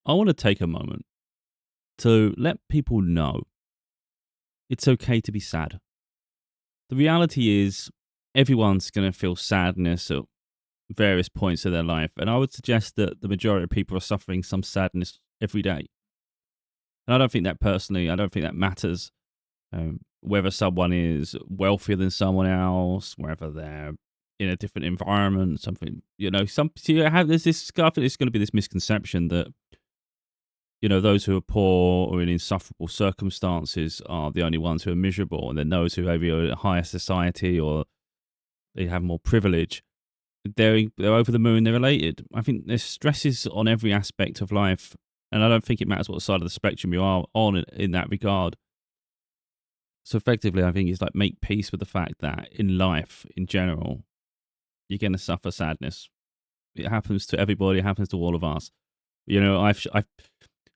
I want to take a moment to let people know it's okay to be sad. The reality is, everyone's going to feel sadness at various points of their life. And I would suggest that the majority of people are suffering some sadness every day. And I don't think that personally, I don't think that matters. Whether someone is wealthier than someone else, whether they're in a different environment, something, there's this, I think there's going to be this misconception that, those who are poor or in insufferable circumstances are the only ones who are miserable. And then those who maybe are in a higher society or they have more privilege, they're over the moon, they're elated. I think there's stresses on every aspect of life. And I don't think it matters what side of the spectrum you are on in that regard. So effectively, I think it's like make peace with the fact that in life, in general, you're going to suffer sadness. It happens to everybody. It happens to all of us.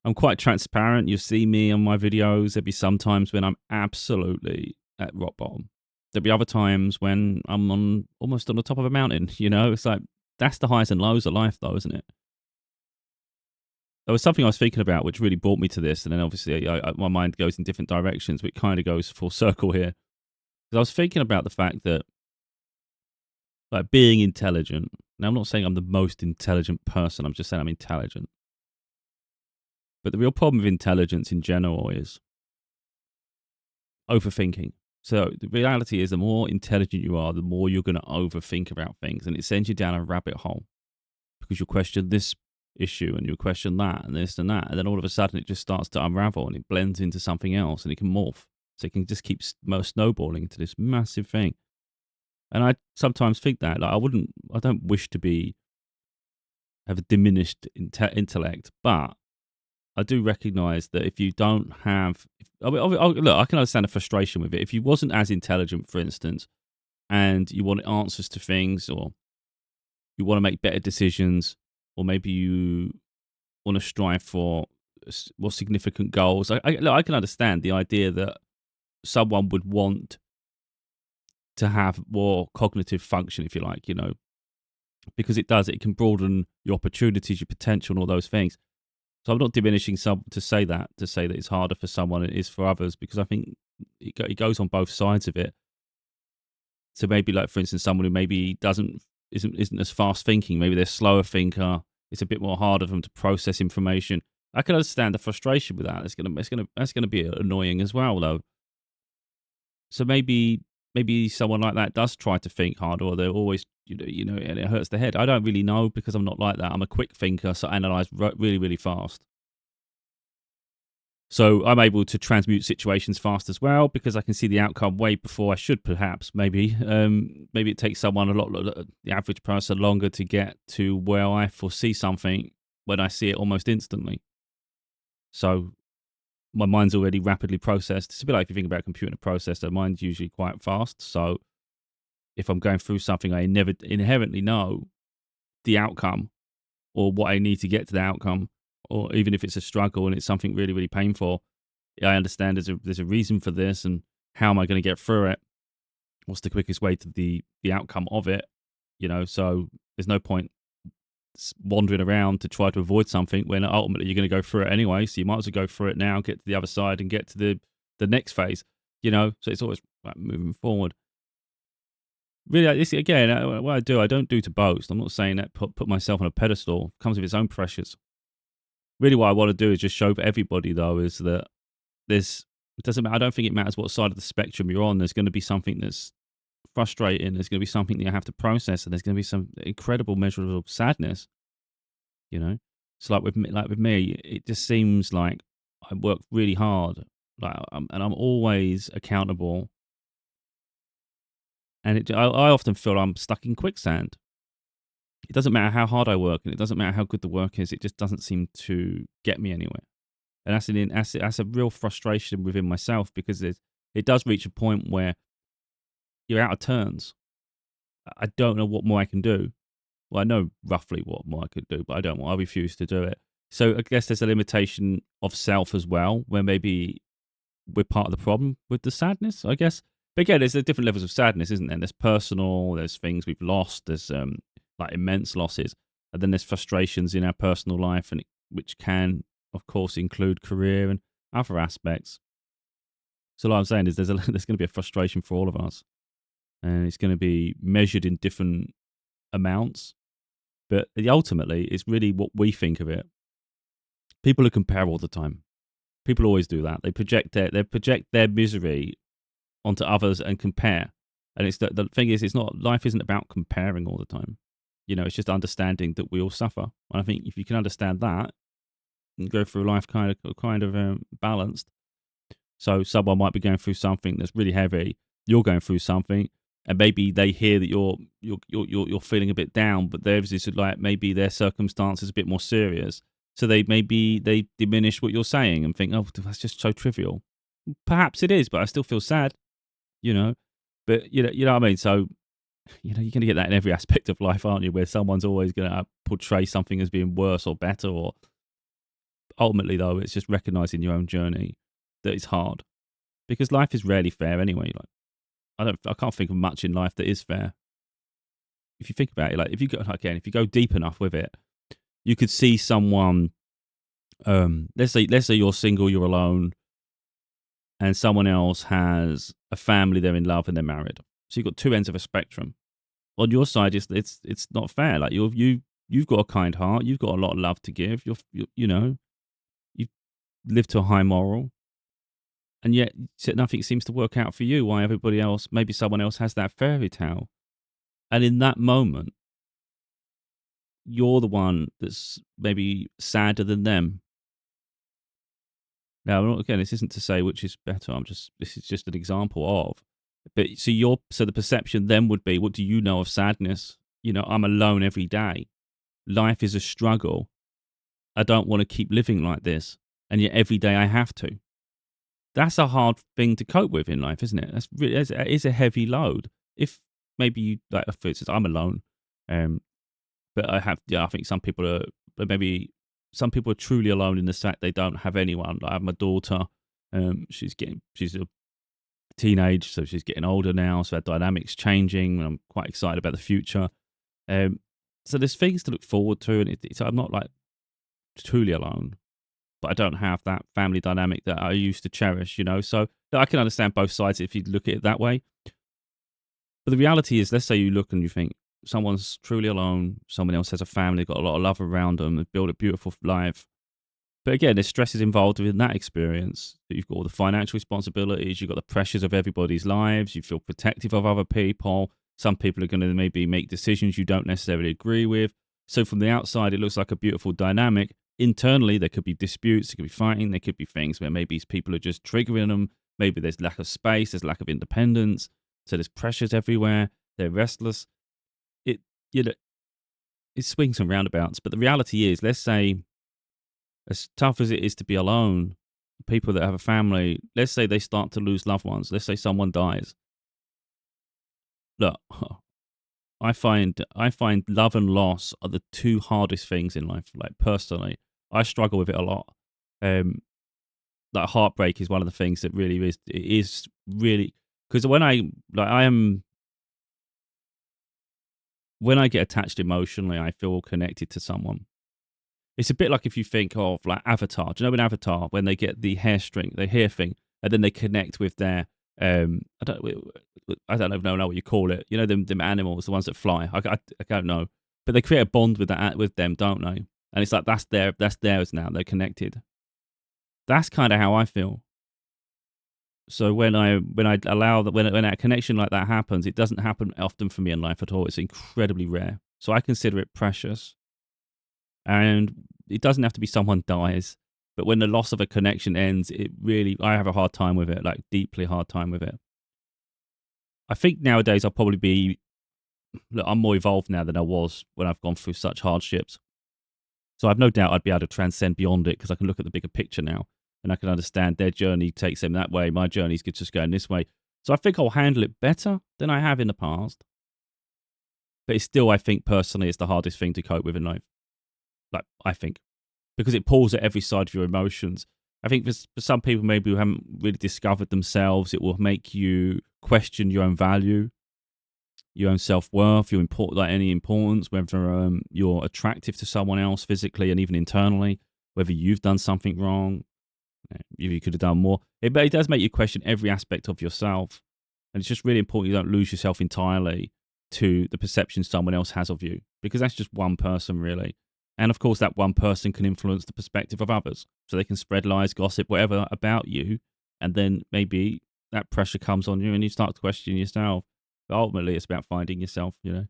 I'm quite transparent. You see me on my videos. There'll be some times when I'm absolutely at rock bottom. There'll be other times when I'm almost on the top of a mountain. It's like that's the highs and lows of life, though, isn't it? There was something I was thinking about which really brought me to this, and then obviously my mind goes in different directions, but it kind of goes full circle here. Because I was thinking about the fact that, like, being intelligent. Now, I'm not saying I'm the most intelligent person. I'm just saying I'm intelligent. But the real problem with intelligence in general is overthinking. So the reality is the more intelligent you are, the more you're going to overthink about things. And it sends you down a rabbit hole because you'll question this issue and you'll question that and this and that. And then all of a sudden it just starts to unravel and it blends into something else and it can morph. So it can just keep snowballing into this massive thing. And I sometimes think that, like, I don't wish to have a diminished intellect, but I do recognize that if you don't have, look, I can understand the frustration with it. If you wasn't as intelligent, for instance, and you want answers to things, or you want to make better decisions, or maybe you want to strive for more significant goals, I can understand the idea that someone would want to have more cognitive function, if you like, because it can broaden your opportunities, your potential, and all those things. So I'm not diminishing to say that it's harder for someone than it is for others, because I think it goes on both sides of it. So maybe, like, for instance, someone who maybe isn't as fast thinking, maybe they're a slower thinker. It's a bit more harder for them to process information. I can understand the frustration with that. That's gonna be annoying as well, though. So maybe someone like that does try to think harder, or they're always, and it hurts the head. I don't really know, because I'm not like that. I'm a quick thinker, so I analyze really, really fast. So I'm able to transmute situations fast as well, because I can see the outcome way before I should, perhaps. Maybe it takes someone the average person, longer to get to where I foresee something when I see it almost instantly. So my mind's already rapidly processed. It's a bit like if you think about a computer processor, mine's usually quite fast. So if I'm going through something, I never inherently know the outcome or what I need to get to the outcome, or even if it's a struggle and it's something really, really painful, I understand there's a reason for this, and how am I going to get through it? What's the quickest way to the outcome of it? So there's no point wandering around to try to avoid something when ultimately you're going to go through it anyway. So you might as well go through it now, get to the other side, and get to the next phase. So it's always like moving forward. Really, this again, what I don't do to boast. I'm not saying that put myself on a pedestal. It comes with its own pressures. Really, what I want to do is just show everybody, though, is that it doesn't matter. I don't think it matters what side of the spectrum you're on. There's going to be something that's frustrating. There's going to be something that you have to process, and there's going to be some incredible measurable sadness. It's like with me, it just seems like I work really hard, and I'm always accountable. And I often feel I'm stuck in quicksand. It doesn't matter how hard I work, and it doesn't matter how good the work is. It just doesn't seem to get me anywhere. And that's a real frustration within myself, because it does reach a point where you're out of turns. I don't know what more I can do. Well, I know roughly what more I could do, but I don't. I refuse to do it. So I guess there's a limitation of self as well, where maybe we're part of the problem with the sadness, I guess. But again, there's different levels of sadness, isn't there? There's personal, there's things we've lost, there's like immense losses, and then there's frustrations in our personal life, and which can, of course, include career and other aspects. So, like I'm saying, is there's going to be a frustration for all of us, and it's going to be measured in different amounts. But ultimately, it's really what we think of it. People who compare all the time. People always do that. They project their misery onto others and compare. And it's the thing is, it's not, life isn't about comparing all the time. It's just understanding that we all suffer. And I think if you can understand that and go through life kind of balanced. So someone might be going through something that's really heavy. You're going through something, and maybe they hear that you're feeling a bit down, but theirs is like maybe their circumstance is a bit more serious. So they diminish what you're saying and think, oh, that's just so trivial. Perhaps it is, but I still feel sad. But you know what I mean. So you're going to get that in every aspect of life, aren't you? Where someone's always going to portray something as being worse or better, or ultimately though, it's just recognizing your own journey that it's hard, because life is rarely fair anyway. Like I can't think of much in life that is fair. If you think about it, like if you go deep enough with it, you could see someone. Let's say you're single, you're alone, and someone else has a family, they're in love and they're married. So you've got two ends of a spectrum. On your side, it's not fair. Like you've got a kind heart, you've got a lot of love to give. You've lived to a high moral, and yet nothing seems to work out for you. Why everybody else, maybe someone else has that fairy tale, and in that moment, you're the one that's maybe sadder than them. Now, again, this isn't to say which is better. This is just an example of. But so the perception then would be, what do you know of sadness? I'm alone every day. Life is a struggle. I don't want to keep living like this, and yet every day I have to. That's a hard thing to cope with in life, isn't it? It is a heavy load. If maybe you, like, for instance, I'm alone, but I think some people are, maybe some people are truly alone in the fact they don't have anyone. Like I have my daughter, she's a teenage, so she's getting older now, so our dynamics changing, and I'm quite excited about the future. So there's things to look forward to, and I'm not like truly alone, but I don't have that family dynamic that I used to cherish, So I can understand both sides if you look at it that way. But the reality is, let's say you look and you think someone's truly alone, someone else has a family, got a lot of love around them, they build a beautiful life. But again, there's stresses involved within that experience. You've got all the financial responsibilities, you've got the pressures of everybody's lives, you feel protective of other people. Some people are going to maybe make decisions you don't necessarily agree with. So from the outside, it looks like a beautiful dynamic. Internally, there could be disputes, there could be fighting, there could be things where maybe people are just triggering them. Maybe there's lack of space, there's lack of independence. So there's pressures everywhere. They're restless. It swings and roundabouts. But the reality is, let's say, as tough as it is to be alone, people that have a family, let's say they start to lose loved ones. Let's say someone dies. Look, I find love and loss are the two hardest things in life. Like personally, I struggle with it a lot. Like heartbreak is one of the things that really is. It is really, because when I get attached emotionally, I feel connected to someone. It's a bit like if you think of like Avatar. Do you know in Avatar when they get the hair thing, and then they connect with their I don't even know what you call it. Them animals, the ones that fly. I don't know, but they create a bond with them, don't they? And it's like that's theirs now. They're connected. That's kind of how I feel. So when I allow that, when that connection like that happens, it doesn't happen often for me in life at all. It's incredibly rare. So I consider it precious. And it doesn't have to be someone dies, but when the loss of a connection ends, I have a hard time with it, like deeply hard time with it. I think nowadays I'm more evolved now than I was when I've gone through such hardships. So I've no doubt I'd be able to transcend beyond it because I can look at the bigger picture now and I can understand their journey takes them that way. My journey's just going this way. So I think I'll handle it better than I have in the past. But it's still, I think personally, it's the hardest thing to cope with in life. Like, I think, because it pulls at every side of your emotions. I think for some people maybe who haven't really discovered themselves, it will make you question your own value, your own self-worth, any importance, whether you're attractive to someone else physically and even internally. whether you've done something wrong, you could have done more. It does make you question every aspect of yourself. And it's just really important you don't lose yourself entirely to the perception someone else has of you, because that's just one person, really. And of course, that one person can influence the perspective of others. So they can spread lies, gossip, whatever about you. And then maybe that pressure comes on you and you start to question yourself. But ultimately, it's about finding yourself, But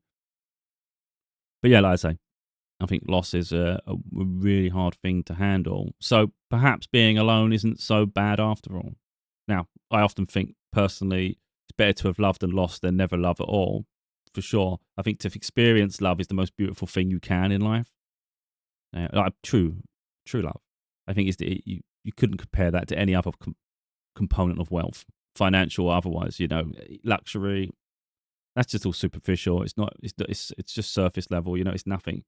yeah, like I say, I think loss is a really hard thing to handle. So perhaps being alone isn't so bad after all. Now, I often think personally, it's better to have loved and lost than never love at all, for sure. I think to experience love is the most beautiful thing you can in life. Like true love. I think you couldn't compare that to any other component of wealth, financial or otherwise. Luxury. That's just all superficial. It's not. It's just surface level. It's nothing.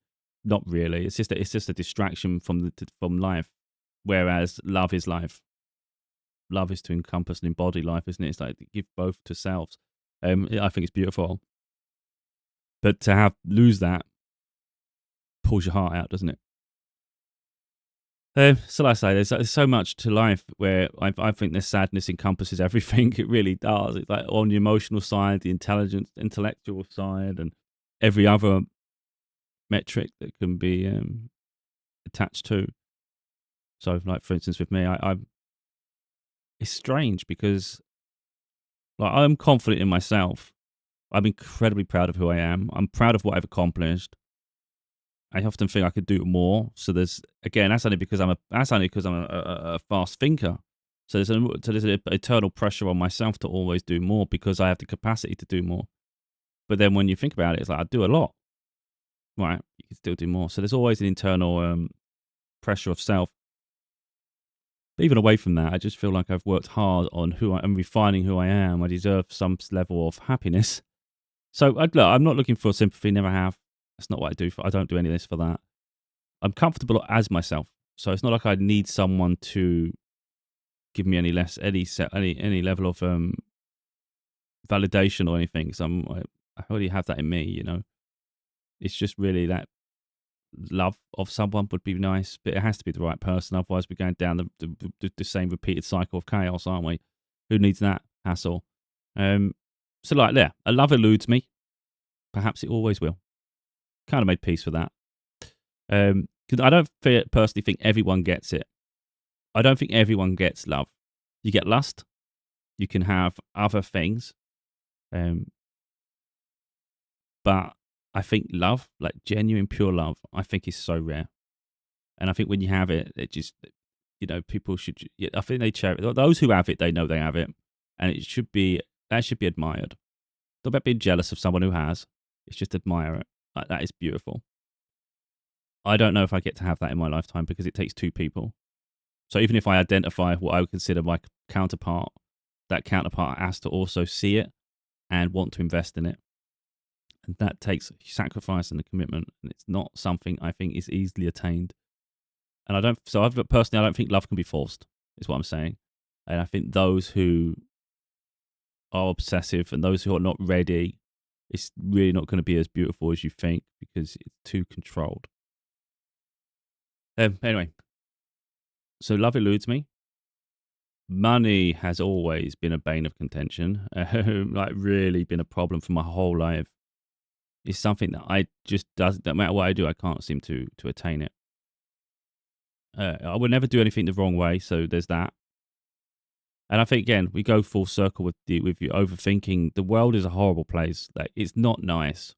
Not really. It's just a distraction from life. Whereas love is life. Love is to encompass and embody life, isn't it? It's like to give both to selves. I think it's beautiful. But to lose that pulls your heart out, doesn't it? So like I say, there's so much to life where I think this sadness encompasses everything. It really does. It's like on the emotional side, the intellectual side, and every other metric that can be attached to. So, like for instance, with me, it's strange because I'm confident in myself. I'm incredibly proud of who I am. I'm proud of what I've accomplished. I often think I could do more. So that's only because I'm a fast thinker. So there's an eternal pressure on myself to always do more because I have the capacity to do more. But then when you think about it, it's like I do a lot. Right, you can still do more. So there's always an internal pressure of self. But even away from that, I just feel like I've worked hard on who I am, refining who I am. I deserve some level of happiness. So I'm not looking for sympathy, never have. That's not what I do. I don't do any of this for that. I'm comfortable as myself. So it's not like I need someone to give me any level of validation or anything. So I already have that in me, It's just really that love of someone would be nice, but it has to be the right person. Otherwise, we're going down the same repeated cycle of chaos, aren't we? Who needs that hassle? So a love eludes me. Perhaps it always will. Kind of made peace with that. Because I don't personally think everyone gets it. I don't think everyone gets love. You get lust. You can have other things. But I think love, like genuine, pure love, I think is so rare. And I think when you have it, it just, people should, I think they cherish it. Those who have it, they know they have it. And that should be admired. Not about being jealous of someone who has. It's just admire it. Like, that is beautiful. I don't know if I get to have that in my lifetime because it takes two people. So even if I identify what I would consider my counterpart, that counterpart has to also see it and want to invest in it. And that takes sacrifice and a commitment. And it's not something I think is easily attained. And I don't think love can be forced, is what I'm saying. And I think those who are obsessive and those who are not ready, it's really not going to be as beautiful as you think because it's too controlled. Anyway, so love eludes me. Money has always been a bane of contention, like really been a problem for my whole life. It's something that I just no matter what I do, I can't seem to attain it. I would never do anything the wrong way, so there's that. And I think again, we go full circle with you overthinking. The world is a horrible place. Like, it's not nice.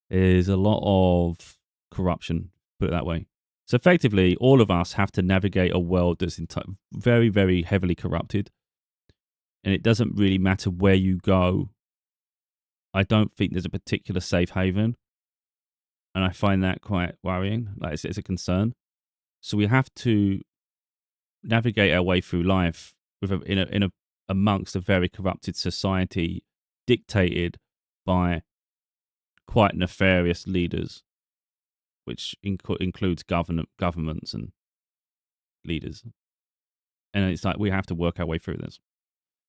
There's a lot of corruption, put it that way. So effectively, all of us have to navigate a world that's very, very heavily corrupted. And it doesn't really matter where you go. I don't think there's a particular safe haven. And I find that quite worrying. Like, it's a concern. So we have to navigate our way through life amongst a very corrupted society dictated by quite nefarious leaders, which includes governments and leaders. And it's like we have to work our way through this.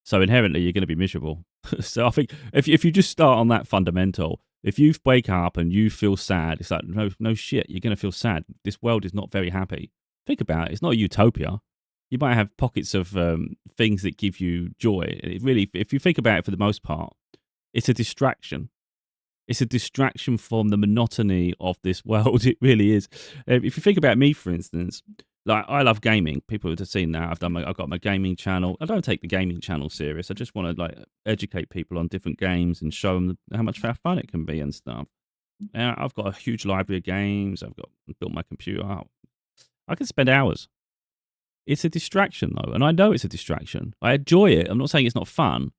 So inherently, you're going to be miserable. So I think if you just start on that fundamental, If you wake up and you feel sad, it's like, no shit, you're going to feel sad. This world is not very happy. Think about it. It's not a utopia. You might have pockets of things that give you joy. It really, if you think about it for the most part, it's a distraction. It's a distraction from the monotony of this world. It really is. If you think about me, for instance, like I love gaming. People have seen that. I've got my gaming channel. I don't take the gaming channel serious. I just want to like educate people on different games and show them how much fun it can be and stuff. And I've got a huge library of games. I've built my computer out. I can spend hours. It's a distraction though, and I know it's a distraction. I enjoy it. I'm not saying it's not fun,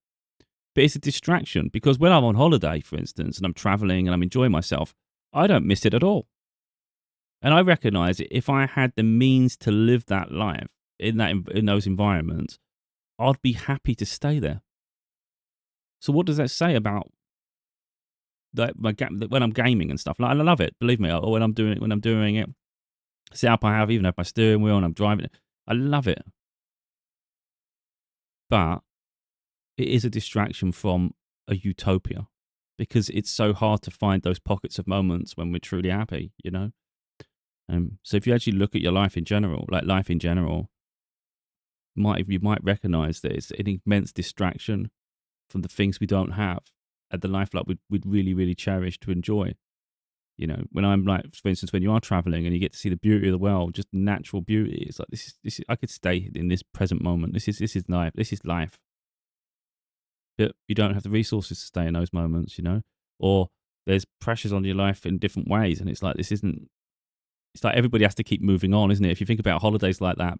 but it's a distraction because when I'm on holiday, for instance, and I'm traveling and I'm enjoying myself, I don't miss it at all. And I recognize it. If I had the means to live that life in those environments, I'd be happy to stay there. So what does that say about that? When I'm gaming and stuff, like, I love it. Believe me. Or when I'm doing it, set up I even have my steering wheel and I'm driving it. I love it, but it is a distraction from a utopia because it's so hard to find those pockets of moments when we're truly happy. So if you actually look at your life in general, you might recognize that it's an immense distraction from the things we don't have and the life like we'd really, really cherish to enjoy. When I'm like, for instance, when you are traveling and you get to see the beauty of the world, just natural beauty, it's like this is I could stay in this present moment. This is life. This is life. But you don't have the resources to stay in those moments, or there's pressures on your life in different ways, and it's like it's like everybody has to keep moving on, isn't it? If you think about holidays like that,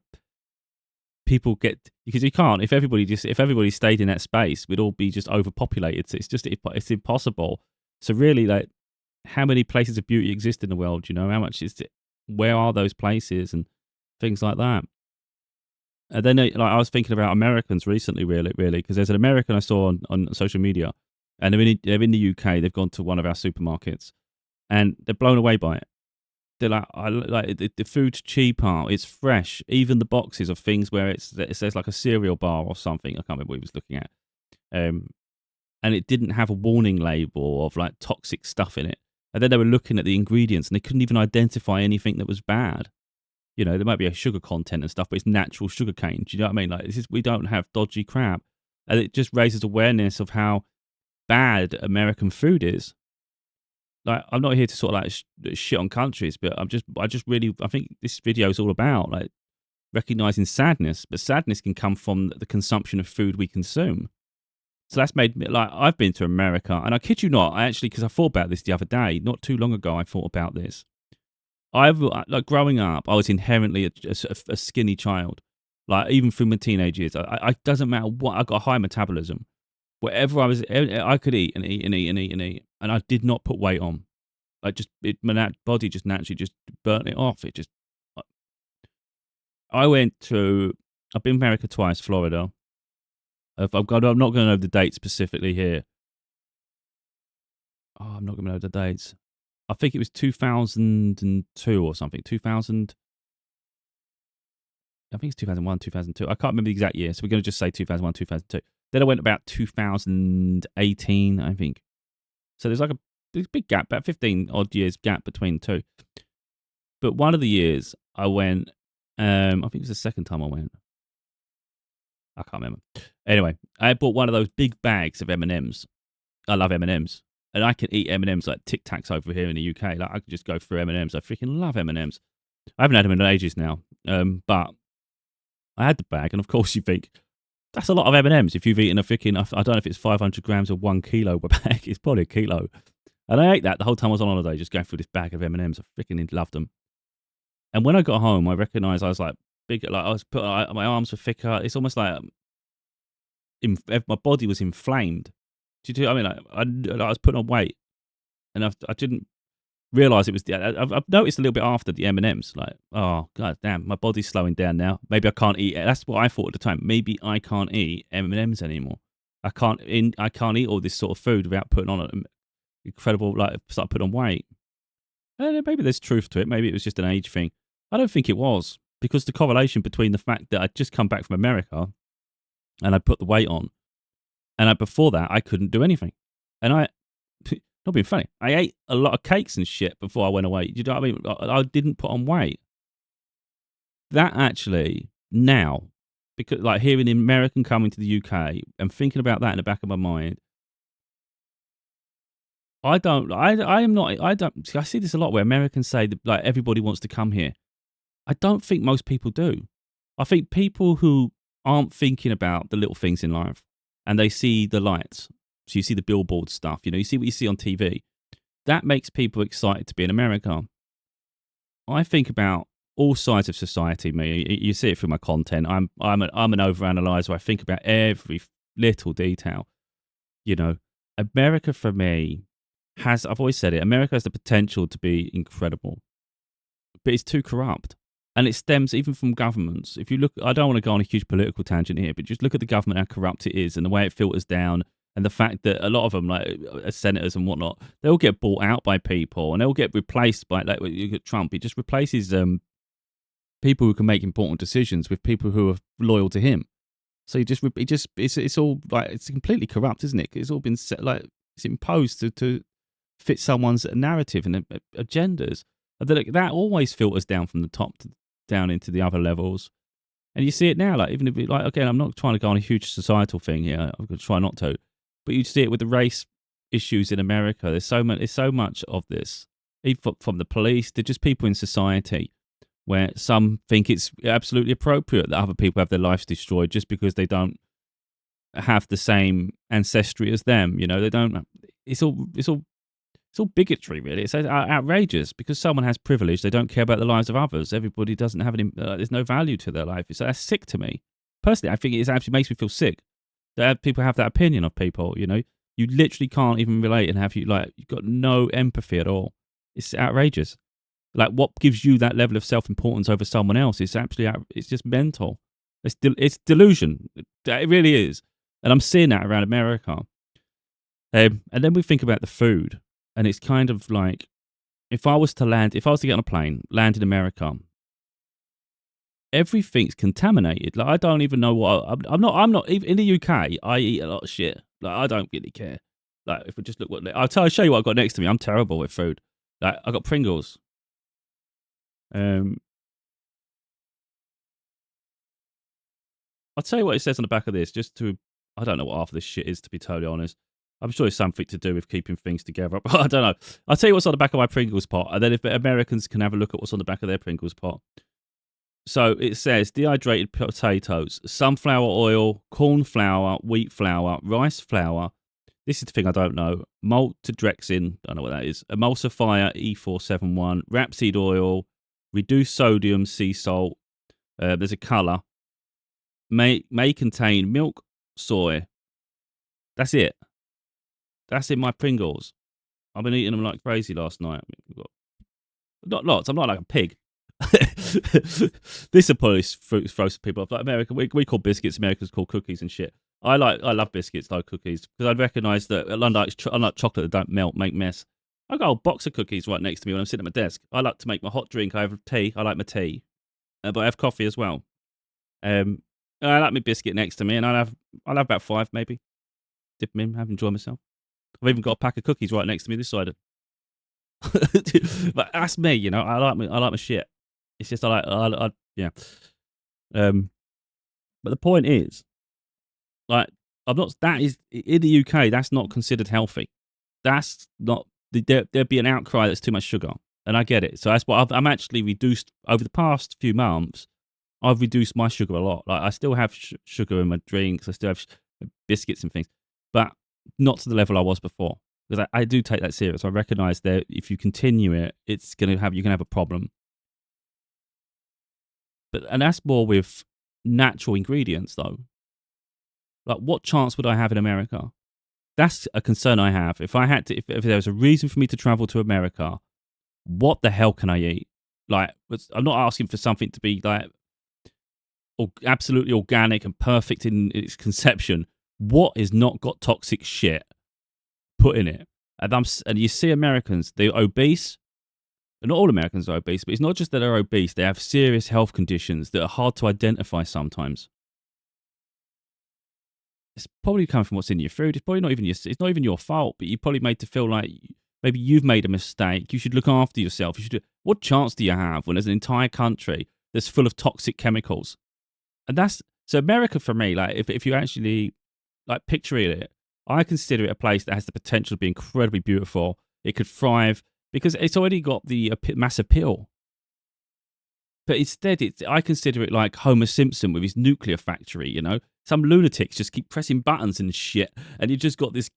people because you can't. If everybody stayed in that space, we'd all be just overpopulated. So it's impossible. So really, like, how many places of beauty exist in the world? How much is it? Where are those places and things like that? And then I was thinking about Americans recently, really, because there's an American I saw on social media, and they're in the UK. They've gone to one of our supermarkets, and they're blown away by it. They're like, the food's cheaper, it's fresh. Even the boxes of things where it says like a cereal bar or something. I can't remember what he was looking at, and it didn't have a warning label of like toxic stuff in it. And then they were looking at the ingredients, and they couldn't even identify anything that was bad. There might be a sugar content and stuff, but it's natural sugar cane. Do you know what I mean? Like, we don't have dodgy crap. And it just raises awareness of how bad American food is. Like, I'm not here to sort of like shit on countries, but I think this video is all about like recognizing sadness, but sadness can come from the consumption of food we consume. So that's made me, like, I've been to America, and I kid you not, because I thought about this the other day, not too long ago, I thought about this. Like, growing up, I was inherently a skinny child. Like, even through my teenage years, I doesn't matter what, I got a high metabolism. Whatever I could eat and eat and eat and eat and eat, and I did not put weight on. Like, my body just naturally just burnt it off. I've been to America twice, Florida. I'm not going to know the date specifically here. Oh, I'm not going to know the dates. I think it was 2002 or something. I think it's 2001, 2002. I can't remember the exact year, so we're going to just say 2001, 2002. Then I went about 2018, I think. So there's a big gap, about 15 odd years gap between the two. But one of the years I went, I think it was the second time I went. I can't remember. Anyway, I bought one of those big bags of M&Ms. I love M&Ms. And I can eat M&Ms like Tic Tacs over here in the UK. Like, I could just go through M&Ms. I freaking love M&Ms. I haven't had them in ages now. But I had the bag, and of course you think, that's a lot of M&Ms if you've eaten a freaking, I don't know if it's 500 grams or 1 kilo per bag. It's probably a kilo. And I ate that the whole time I was on holiday, just going through this bag of M&Ms. I freaking loved them. And when I got home, I recognised I was like, big, like my arms were thicker. It's almost like my body was inflamed. Do you know what I mean? I was putting on weight, and I didn't realise it was. I've noticed a little bit after the M&Ms, like, oh god damn, my body's slowing down now. Maybe I can't eat. That's what I thought at the time. Maybe I can't eat M&Ms anymore. I can't eat all this sort of food without putting on an incredible, like, start putting on weight. And maybe there's truth to it. Maybe it was just an age thing. I don't think it was, because the correlation between the fact that I'd just come back from America and I put the weight on, and before that I couldn't do anything, and Not being funny. I ate a lot of cakes and shit before I went away. You know what I mean? I didn't put on weight. That actually now, because like hearing an American coming to the UK and thinking about that in the back of my mind, I don't. I am not. I don't. I see this a lot where Americans say that like everybody wants to come here. I don't think most people do. I think people who aren't thinking about the little things in life and they see the lights. So you see the billboard stuff. You know, you see what you see on TV. That makes people excited to be in America. I think about all sides of society. Me, you see it through my content. I'm an overanalyzer. I think about every little detail. You know, America for me has. I've always said it. America has the potential to be incredible, but it's too corrupt, and it stems even from governments. If you look, I don't want to go on a huge political tangent here, but just look at the government, how corrupt it is, and the way it filters down. And the fact that a lot of them, like senators and whatnot, they'll get bought out by people and they'll get replaced by, like, you get Trump. He just replaces people who can make important decisions with people who are loyal to him. So it's all like, it's completely corrupt, isn't it? It's all been set, like, it's imposed to fit someone's narrative and agendas. And that always filters down from the top down into the other levels. And you see it now, like, even if, like, again, I'm not trying to go on a huge societal thing here. I'm going to try not to. But you see it with the race issues in America. There's so much of this, even from the police to just people in society, where some think it's absolutely appropriate that other people have their lives destroyed just because they don't have the same ancestry as them. You know, they don't. It's all bigotry, really. It's outrageous because someone has privilege. They don't care about the lives of others. Everybody doesn't have any. There's no value to their life. That's sick to me. Personally, I think it actually makes me feel sick that people have that opinion of people. You know, you literally can't even relate and you've got no empathy at all. It's outrageous. Like, what gives you that level of self-importance over someone else? It's actually, it's just mental. It's delusion. It really is. And I'm seeing that around America. And then we think about the food. And it's kind of like, if I was to get on a plane, land in America, everything's contaminated. Like, I don't even know what, I'm not, even in the UK, I eat a lot of shit. Like, I don't really care. Like, if we just look I'll show you what I've got next to me. I'm terrible with food. Like, I got Pringles. I'll tell you what it says on the back of this, I don't know what half of this shit is, to be totally honest. I'm sure it's something to do with keeping things together, but I don't know. I'll tell you what's on the back of my Pringles pot, and then if Americans can have a look at what's on the back of their Pringles pot. So it says dehydrated potatoes, sunflower oil, corn flour, wheat flour, rice flour. This is the thing I don't know. Maltodextrin, don't know what that is. Emulsifier E471, rapeseed oil, reduced sodium, sea salt. There's a colour. May contain milk, soy. That's it. That's in my Pringles. I've been eating them like crazy last night. Not lots. I'm not like a pig. This will probably throw some people off. Like America, we call biscuits. Americans call cookies and shit. I love biscuits, like cookies, because I recognise that unlike chocolate that don't melt, make mess. I've got a box of cookies right next to me when I'm sitting at my desk. I like to make my hot drink. I have tea. I like my tea, but I have coffee as well. And I like my biscuit next to me, and I'll have about 5 maybe. Dip them in, enjoy myself. I've even got a pack of cookies right next to me this side. But that's me, you know. I like my shit. It's just yeah. But the point is, like, I'm not. That is in the UK. That's not considered healthy. That's not. There'd be an outcry that's too much sugar, and I get it. So that's what I'm actually reduced over the past few months. I've reduced my sugar a lot. Like, I still have sugar in my drinks. I still have biscuits and things, but not to the level I was before. Because I do take that serious. I recognise that if you continue it, you can have a problem. And that's more with natural ingredients, though. Like, what chance would I have in America? That's a concern I have. If there was a reason for me to travel to America, what the hell can I eat? Like, I'm not asking for something to be like absolutely organic and perfect in its conception. What is not got toxic shit put in it? And you see Americans, they're obese. And not all Americans are obese, but it's not just that they're obese. They have serious health conditions that are hard to identify sometimes. it's probably coming from what's in your food. It's probably not even it's not even your fault, but you probably made to feel like maybe you've made a mistake. You should look after yourself. You should. What chance do you have when there's an entire country that's full of toxic chemicals? And that's so America for me. Like if you actually like picture it, I consider it a place that has the potential to be incredibly beautiful. It could thrive because it's already got the mass appeal. But instead, I consider it like Homer Simpson with his nuclear factory. You know, some lunatics just keep pressing buttons and shit, and you've just got this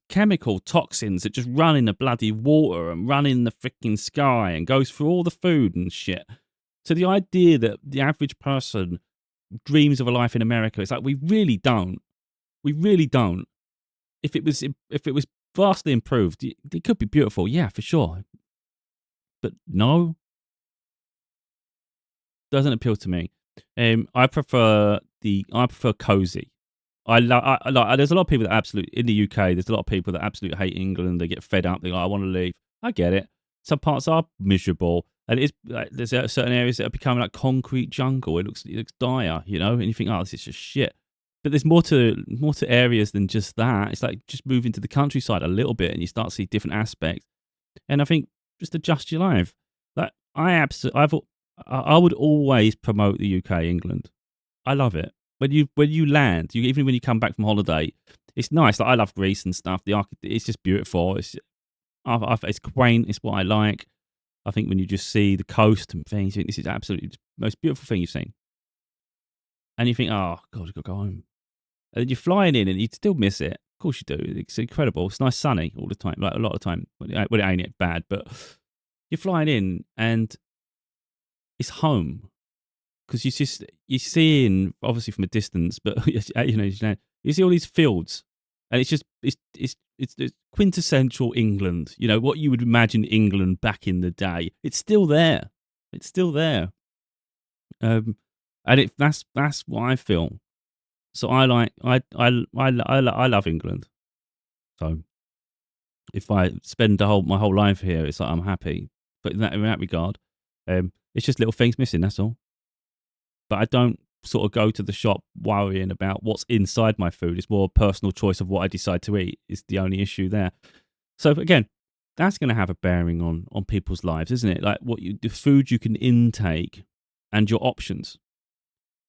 chemical toxins that just run in the bloody water and run in the freaking sky and goes through all the food and shit. So the idea that the average person dreams of a life in America, it's like we really don't. We really don't. If it was vastly improved, it could be beautiful, yeah, for sure. But no, doesn't appeal to me. I prefer cozy. There's a lot of people that absolutely in the UK. There's a lot of people that absolutely hate England. They get fed up. They're like, I want to leave. I get it. Some parts are miserable, and it's like, there's certain areas that are becoming like concrete jungle. It looks dire, you know, and you think, oh, this is just shit. But there's more to areas than just that. It's like just move into the countryside a little bit, and you start to see different aspects. And I think just adjust your life. Like I would always promote the UK, England. I love it. When you land, even when you come back from holiday, it's nice. Like I love Greece and stuff. It's just beautiful. It's quaint. It's what I like. I think when you just see the coast and things, you think this is absolutely the most beautiful thing you've seen. And you think, oh God, I've got to go home. And then you're flying in, and you still miss it. Of course you do. It's incredible. It's nice, sunny all the time. Like a lot of time. Well, it ain't bad, but you're flying in, and it's home. Because you're seeing obviously from a distance, but you see all these fields, and it's quintessential England. You know what you would imagine England back in the day. It's still there. It's still there. And that's what I feel. So I love England. So if I spend my whole life here, it's like I'm happy. But in that regard, it's just little things missing. That's all. But I don't sort of go to the shop worrying about what's inside my food. It's more a personal choice of what I decide to eat is the only issue there. So again, that's going to have a bearing on people's lives, isn't it? Like the food you can intake and your options.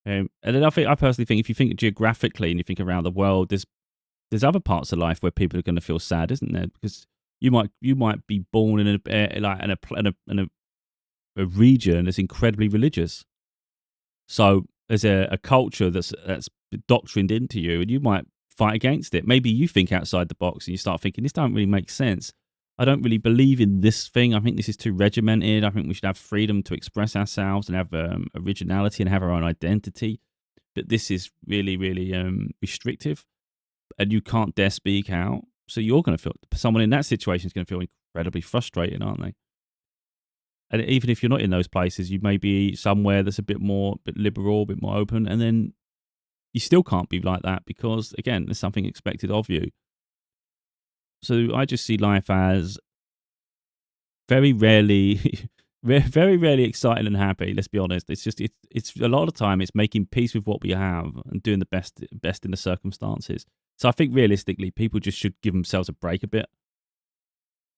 And then I personally think if you think geographically and you think around the world, there's other parts of life where people are going to feel sad, isn't there? Because you might be born in a region that's incredibly religious. So there's a culture that's doctrined into you, and you might fight against it. Maybe you think outside the box and you start thinking, this don't really make sense. I don't really believe in this thing. I think this is too regimented. I think we should have freedom to express ourselves and have originality and have our own identity. But this is really, really restrictive, and you can't dare speak out. So you're going to feel, someone in that situation is going to feel incredibly frustrated, aren't they? And even if you're not in those places, you may be somewhere that's a bit liberal, a bit more open, and then you still can't be like that because, again, there's something expected of you. So I just see life as very rarely, very rarely exciting and happy. Let's be honest. It's just it's a lot of time it's making peace with what we have and doing the best in the circumstances. So I think realistically, people just should give themselves a break a bit.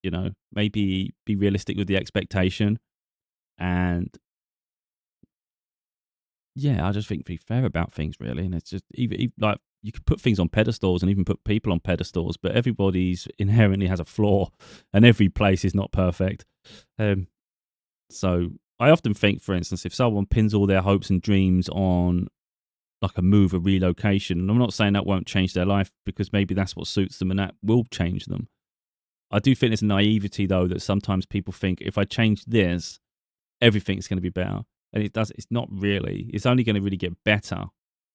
You know, maybe be realistic with the expectation, and yeah, I just think be fair about things really. And it's just even like you could put things on pedestals and even put people on pedestals, but everybody's inherently has a flaw, and every place is not perfect. So I often think, for instance, if someone pins all their hopes and dreams on like a move, a relocation, and I'm not saying that won't change their life because maybe that's what suits them and that will change them. I do think there's a naivety, though, that sometimes people think if I change this, everything's going to be better. And it's not really. It's only going to really get better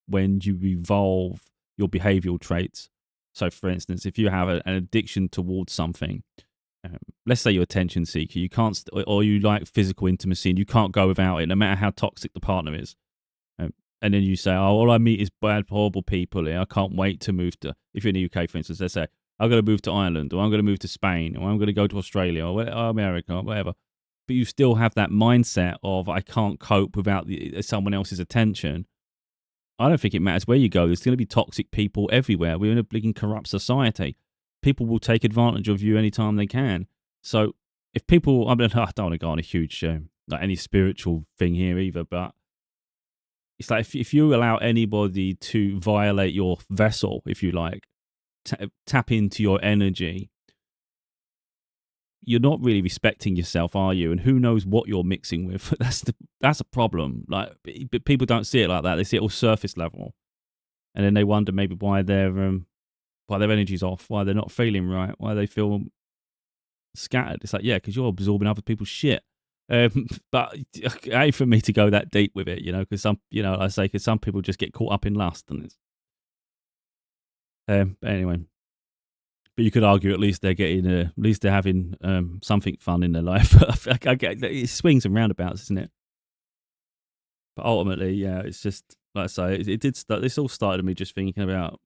when you evolve your behavioral traits. So, for instance, if you have an addiction towards something, let's say you're a attention seeker, you can't, or you like physical intimacy and you can't go without it, no matter how toxic the partner is. And then you say, oh, all I meet is bad, horrible people here. I can't wait to move to, if you're in the UK, for instance, let's say, I'm going to move to Ireland, or I'm going to move to Spain, or I'm going to go to Australia, or America, or whatever. But you still have that mindset of I can't cope without someone else's attention. I don't think it matters where you go. There's going to be toxic people everywhere. We're in a blinking corrupt society. People will take advantage of you anytime they can. So if people, I don't want to go on a huge, like any spiritual thing here either, but it's like if you allow anybody to violate your vessel, if you like, tap into your energy, you're not really respecting yourself, are you? And who knows what you're mixing with? That's a problem. Like, but people don't see it like that. They see it all surface level, and then they wonder maybe why their energy's off, why they're not feeling right, why they feel scattered. It's like, yeah, because you're absorbing other people's shit. But it ain't for me to go that deep with it, because because some people just get caught up in lust, and it's. But anyway, but you could argue at least they're getting, at least they're having something fun in their life. I get it swings and roundabouts, isn't it? But ultimately, yeah, it's just like I say, it did start. This all started with me just thinking about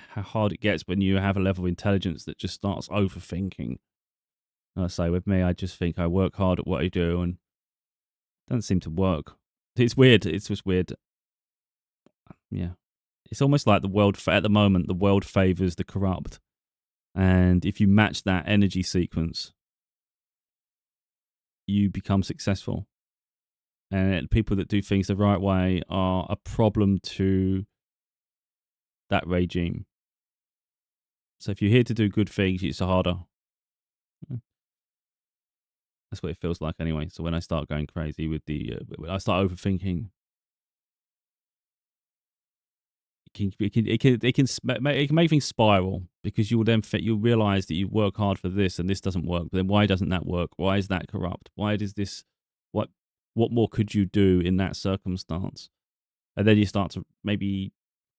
how hard it gets when you have a level of intelligence that just starts overthinking. Like I say, with me, I just think I work hard at what I do, and it doesn't seem to work. It's weird. It's just weird. Yeah, it's almost like the world at the moment. The world favors the corrupt, and if you match that energy sequence, you become successful. And people that do things the right way are a problem to that regime. So if you're here to do good things, it's harder. That's what it feels like anyway. So when I start going crazy with when I start overthinking, it can make things spiral, because you'll then you'll realize that you work hard for this and this doesn't work. But then why doesn't that work? Why is that corrupt? Why does this? What more could you do in that circumstance? And then you start to maybe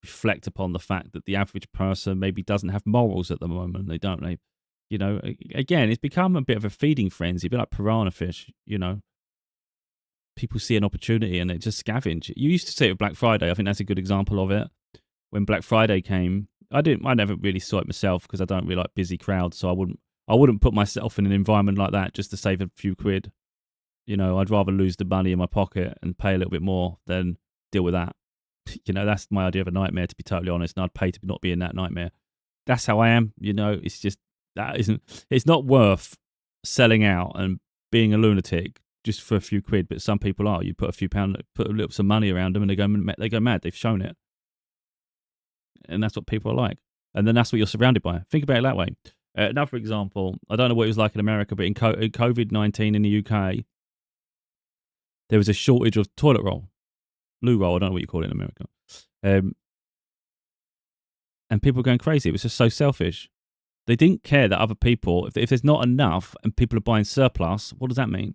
reflect upon the fact that the average person maybe doesn't have morals at the moment. They don't. Again, it's become a bit of a feeding frenzy, a bit like piranha fish. People see an opportunity and they just scavenge. You used to say it with Black Friday. I think that's a good example of it. When Black Friday came, I never really saw it myself because I don't really like busy crowds. So I wouldn't put myself in an environment like that just to save a few quid. I'd rather lose the money in my pocket and pay a little bit more than deal with that. That's my idea of a nightmare, to be totally honest. And I'd pay to not be in that nightmare. That's how I am. It's just, it's not worth selling out and being a lunatic just for a few quid. But some people are. You put a few pound, some money around them, and they go mad. They've shown it. And that's what people are like. And then that's what you're surrounded by. Think about it that way. Another example, I don't know what it was like in America, but in COVID-19 in the UK, there was a shortage of toilet roll. Loo roll, I don't know what you call it in America. And people were going crazy. It was just so selfish. They didn't care that other people, if there's not enough and people are buying surplus, what does that mean?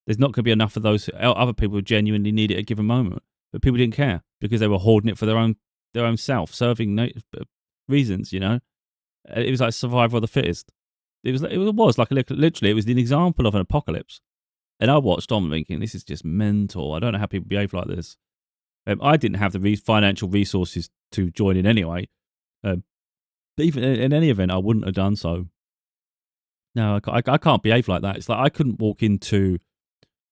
There's not going to be enough for those other people who genuinely need it at a given moment. But people didn't care because they were hoarding it for their own self-serving reasons, It was like survival of the fittest. It was like literally, it was an example of an apocalypse. And I watched on thinking, this is just mental. I don't know how people behave like this. I didn't have the financial resources to join in anyway. But even in any event, I wouldn't have done so. No, I can't behave like that. It's like I couldn't walk into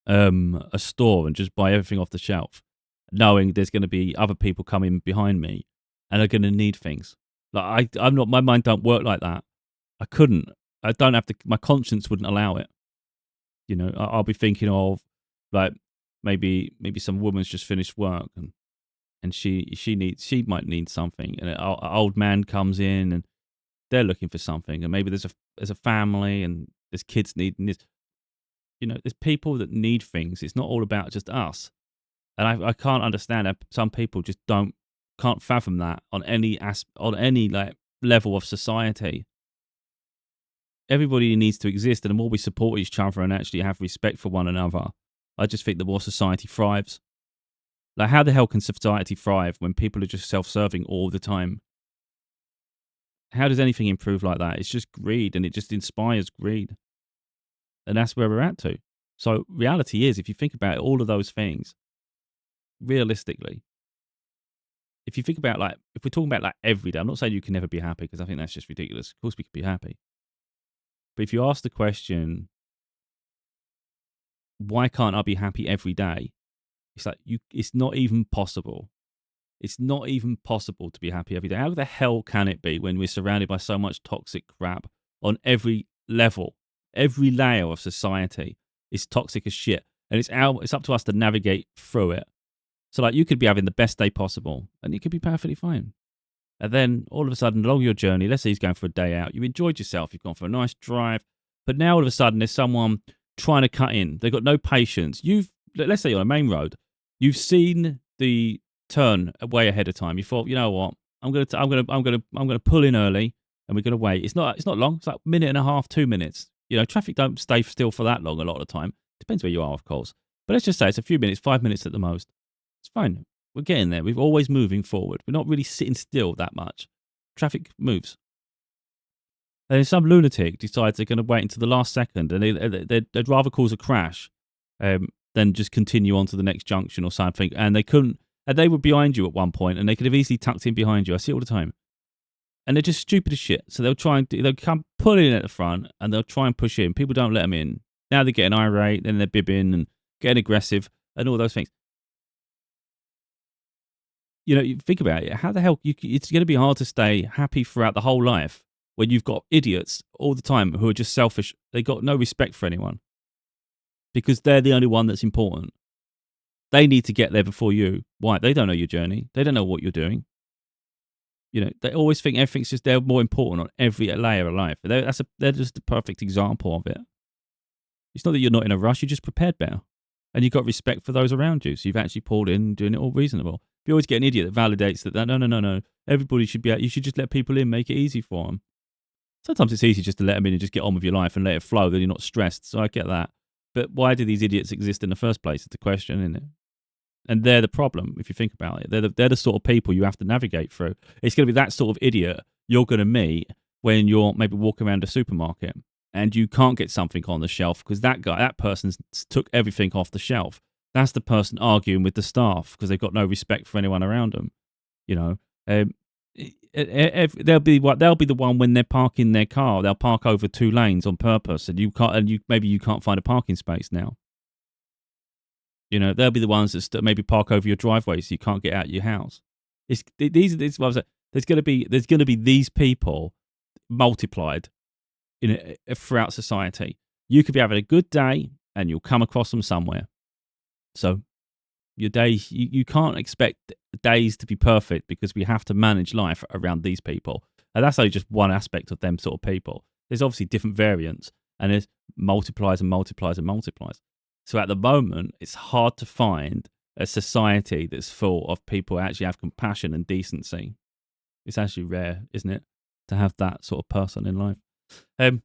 a store and just buy everything off the shelf, knowing there's going to be other people coming behind me and are going to need things. Like I'm not. My mind don't work like that. I couldn't. I don't have to. My conscience wouldn't allow it. I'll be thinking of like maybe some woman's just finished work and she might need something, and an old man comes in and they're looking for something, and maybe there's a family and there's kids needing this. There's people that need things. It's not all about just us, and I can't understand how some people just can't fathom that on any like level of society. Everybody needs to exist, and the more we support each other and actually have respect for one another, I just think the more society thrives. Like, how the hell can society thrive when people are just self-serving all the time? How does anything improve like that? It's just greed, and it just inspires greed. And that's where we're at to. So reality is, if you think about all of those things, realistically, if you think about if we're talking about every day, I'm not saying you can never be happy, because I think that's just ridiculous. Of course we could be happy. But if you ask the question, why can't I be happy every day? It's like it's not even possible. It's not even possible to be happy every day. How the hell can it be when we're surrounded by so much toxic crap on every level, every layer of society is toxic as shit, and it's up to us to navigate through it. So like you could be having the best day possible, and you could be perfectly fine. And then all of a sudden, along your journey, let's say he's going for a day out, you enjoyed yourself, you've gone for a nice drive, but now all of a sudden there's someone trying to cut in. They've got no patience. Let's say you're on a main road, you've seen the turn way ahead of time. You thought, you know what, I'm gonna pull in early, and we're gonna wait. It's not long. It's like a minute and a half, 2 minutes. You know, traffic don't stay still for that long a lot of the time. Depends where you are, of course. But let's just say it's a few minutes, 5 minutes at the most. It's fine. We're getting there. We're always moving forward. We're not really sitting still that much. Traffic moves. And then some lunatic decides they're going to wait until the last second, and they'd rather cause a crash than just continue on to the next junction or something. And they couldn't. And they were behind you at one point, and they could have easily tucked in behind you. I see it all the time. And they're just stupid as shit. So they'll come pull in at the front, and they'll try and push in. People don't let them in. Now they're getting irate, then they're bibbing and getting aggressive and all those things. You know, you think about it. How the hell it's going to be hard to stay happy throughout the whole life when you've got idiots all the time who are just selfish. They got no respect for anyone because they're the only one that's important. They need to get there before you. Why? They don't know your journey. They don't know what you're doing. You know, they always think everything's just they're more important on every layer of life. They're just the perfect example of it. It's not that you're not in a rush. You're just prepared better. And you've got respect for those around you. So you've actually pulled in and doing it all reasonable. You always get an idiot that validates that no. Everybody should be out. You should just let people in, make it easy for them. Sometimes it's easy just to let them in and just get on with your life and let it flow. Then you're not stressed. So I get that. But why do these idiots exist in the first place? It's the question, isn't it? And they're the problem, if you think about it. They're the sort of people you have to navigate through. It's going to be that sort of idiot you're going to meet when you're maybe walking around a supermarket and you can't get something on the shelf because that person took everything off the shelf. That's the person arguing with the staff because they've got no respect for anyone around them. You know, they'll be the one when they're parking their car. They'll park over 2 lanes on purpose, and maybe you can't find a parking space now. You know, they'll be the ones that maybe park over your driveway so you can't get out of your house. There's going to be these people multiplied throughout society. You could be having a good day and you'll come across them somewhere. So your days, you can't expect days to be perfect because we have to manage life around these people. And that's only just one aspect of them sort of people. There's obviously different variants, and it multiplies and multiplies and multiplies. So at the moment, it's hard to find a society that's full of people who actually have compassion and decency. It's actually rare, isn't it, to have that sort of person in life. And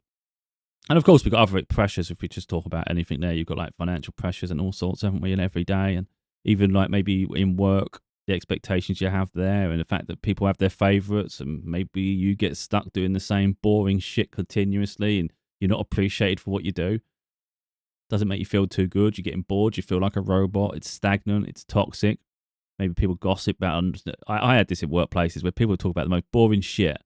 of course, we've got other pressures. If we just talk about anything there, you've got like financial pressures and all sorts, haven't we, in every day? And even like maybe in work, the expectations you have there and the fact that people have their favourites and maybe you get stuck doing the same boring shit continuously and you're not appreciated for what you do. Doesn't make you feel too good. You're getting bored. You feel like a robot. It's stagnant. It's toxic. Maybe people gossip about. I had this in workplaces where people talk about the most boring shit,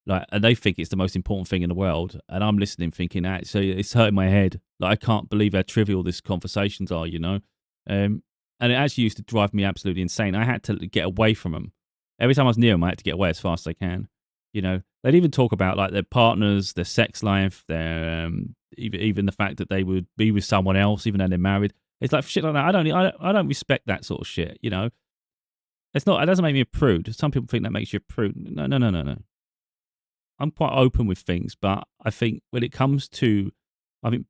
like, and they think it's the most important thing in the world. And I'm listening, thinking, actually, it's hurting my head. Like, I can't believe how trivial these conversations are. You know, and it actually used to drive me absolutely insane. I had to get away from them. Every time I was near them, I had to get away as fast as I can. You know, they'd even talk about like their partners, their sex life, their even the fact that they would be with someone else, even though they're married. It's like shit like that. I don't respect that sort of shit. You know, it doesn't make me a prude. Some people think that makes you a prude. No. I'm quite open with things, but I think when it comes to,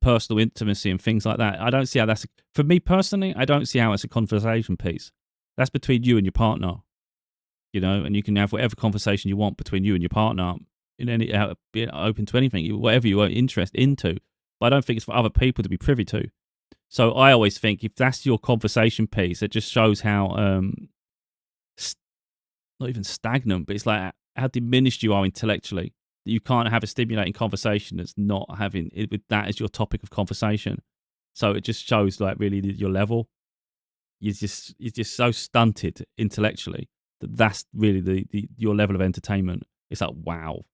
personal intimacy and things like that, I don't see how for me personally, I don't see how it's a conversation piece. That's between you and your partner. You know, and you can have whatever conversation you want between you and your partner, being open to anything, whatever you are interested into. But I don't think it's for other people to be privy to. So I always think if that's your conversation piece, it just shows how not even stagnant, but it's like how diminished you are intellectually. That you can't have a stimulating conversation that's not having it with that as your topic of conversation. So it just shows like really your level. You're just so stunted intellectually. That's really your level of entertainment. It's like, wow.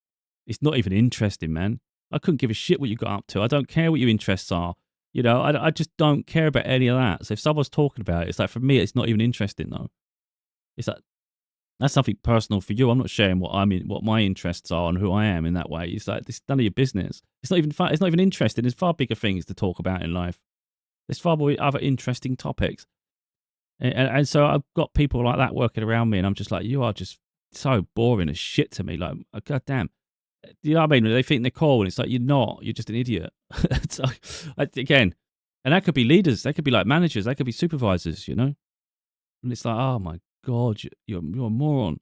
It's not even interesting, man. I couldn't give a shit what you got up to. I don't care what your interests are. You know, I just don't care about any of that. So if someone's talking about it, it's like, for me, it's not even interesting, though. It's like, That's something personal for you. I'm not sharing what my interests are and who I am in that way. It's like, it's none of your business. It's not even fun. It's not even interesting. There's far bigger things to talk about in life. There's far more other interesting topics. And so I've got people like that working around me, and I'm just like, you are just so boring as shit to me. Like, God damn. You know what I mean? They think they're cool, and it's like, you're not. You're just an idiot. So, again, and that could be leaders. They could be like managers. They could be supervisors, you know? And it's like, oh my God, you're a moron.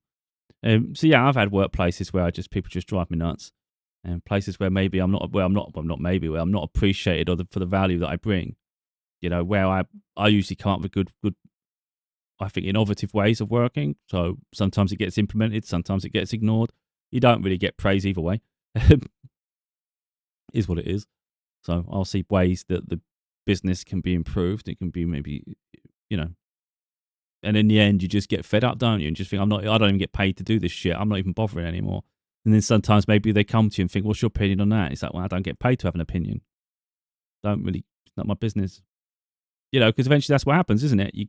So yeah, I've had workplaces where people just drive me nuts, and places where maybe I'm not, where I'm not, well, not maybe, where I'm not appreciated for the value that I bring. You know, where I usually come up with good, I think, innovative ways of working. So sometimes it gets implemented, sometimes it gets ignored. You don't really get praise either way. Is what it is. So I'll see ways that the business can be improved. It can be maybe, you know, and in the end, you just get fed up, don't you? And just think, I don't even get paid to do this shit. I'm not even bothering anymore. And then sometimes maybe they come to you and think, what's your opinion on that? It's like, well, I don't get paid to have an opinion. It's not my business. You know, because eventually that's what happens, isn't it? You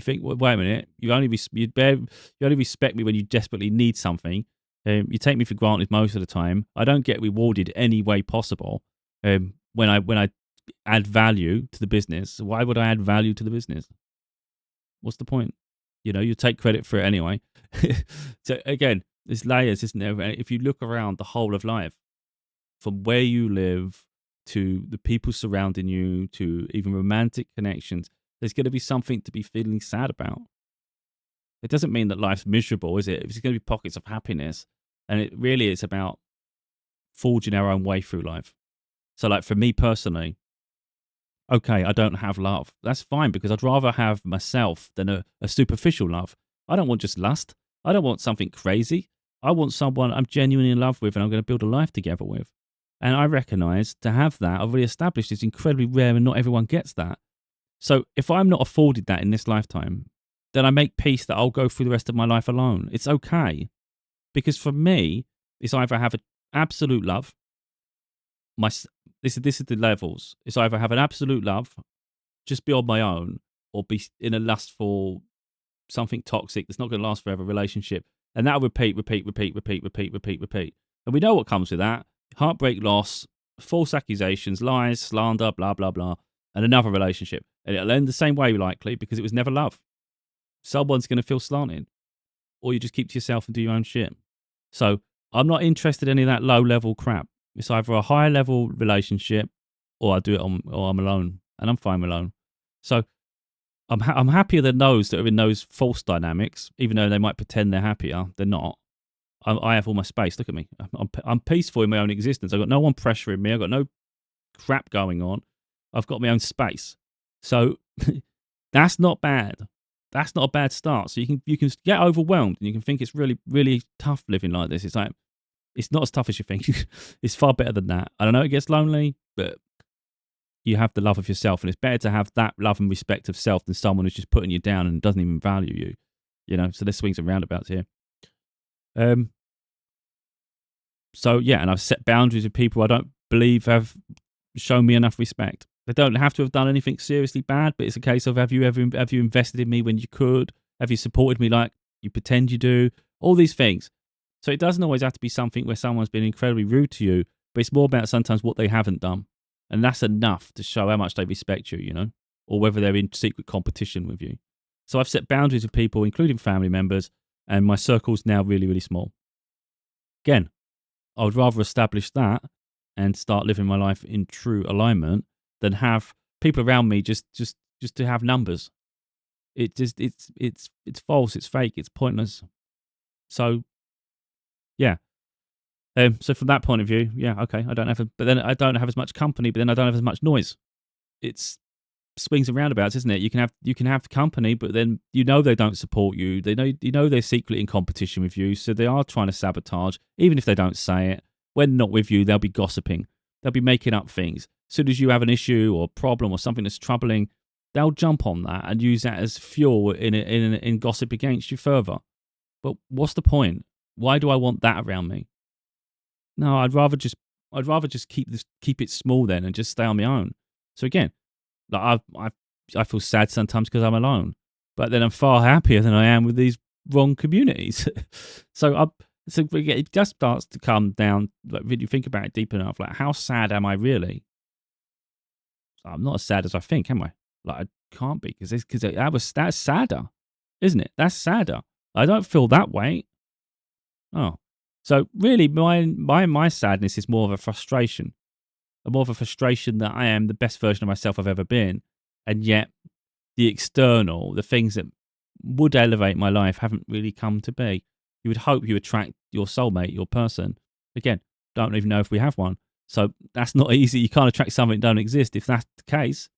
think, well, wait a minute, you only respect me when you desperately need something. You take me for granted most of the time. I don't get rewarded any way possible. When I add value to the business, why would I add value to the business? What's the point? You know, you take credit for it anyway. So again, there's layers, isn't there? If you look around the whole of life, from where you live to the people surrounding you to even romantic connections, there's going to be something to be feeling sad about. It doesn't mean that life's miserable, is it? There's going to be pockets of happiness. And it really is about forging our own way through life. So like for me personally, okay, I don't have love. That's fine, because I'd rather have myself than a superficial love. I don't want just lust. I don't want something crazy. I want someone I'm genuinely in love with and I'm going to build a life together with. And I recognize to have that, I've already established, it's incredibly rare and not everyone gets that. So if I'm not afforded that in this lifetime, then I make peace that I'll go through the rest of my life alone. It's okay. Because for me, it's either have an absolute love, this is the levels. It's either have an absolute love, just be on my own, or be in a lustful, something toxic that's not going to last forever relationship. And that'll repeat. And we know what comes with that: heartbreak, loss, false accusations, lies, slander, blah, blah, blah, and another relationship. And it'll end the same way, likely, because it was never love. Someone's going to feel slanted, or you just keep to yourself and do your own shit. So I'm not interested in any of that low-level crap. It's either a higher-level relationship, or I do it or I'm alone, and I'm fine alone. So I'm happier than those that are in those false dynamics, even though they might pretend they're happier. They're not. I have all my space. Look at me. I'm peaceful in my own existence. I've got no one pressuring me. I've got no crap going on. I've got my own space. So that's not bad. That's not a bad start. So you can get overwhelmed and you can think it's really, really tough living like this. It's like, it's not as tough as you think. It's far better than that. I don't know, it gets lonely, but you have the love of yourself, and it's better to have that love and respect of self than someone who's just putting you down and doesn't even value you. You know, so there's swings and roundabouts here. So yeah, and I've set boundaries with people I don't believe have shown me enough respect. They don't have to have done anything seriously bad, but it's a case of, have you invested in me when you could? Have you supported me like you pretend you do? All these things. So it doesn't always have to be something where someone's been incredibly rude to you, but it's more about sometimes what they haven't done. And that's enough to show how much they respect you, you know, or whether they're in secret competition with you. So I've set boundaries with people, including family members, and my circle's now really, really small. Again, I would rather establish that and start living my life in true alignment than have people around me just to have numbers. It's false, it's fake, it's pointless. So yeah. So from that point of view, yeah, okay, but then I don't have as much company, but then I don't have as much noise. It's swings and roundabouts, isn't it? You can have company, but then you know they don't support you. They know they're secretly in competition with you, so they are trying to sabotage, even if they don't say it. When not with you, they'll be gossiping. They'll be making up things. As soon as you have an issue or problem or something that's troubling, they'll jump on that and use that as fuel in gossip against you further. But what's the point? Why do I want that around me? No, I'd rather just keep it small then and just stay on my own. So again, like I feel sad sometimes because I'm alone, but then I'm far happier than I am with these wrong communities. So it just starts to come down, like, when you think about it deep enough, like, how sad am I really? So I'm not as sad as I think, am I? Like, I can't be, because that's sadder, isn't it? That's sadder. I don't feel that way. Oh, so really, my sadness is more of a frustration, that I am the best version of myself I've ever been, and yet the external, the things that would elevate my life, haven't really come to be. You would hope you attract your soulmate, your person. Again, don't even know if we have one. So that's not easy. You can't attract something that don't exist. If that's the case,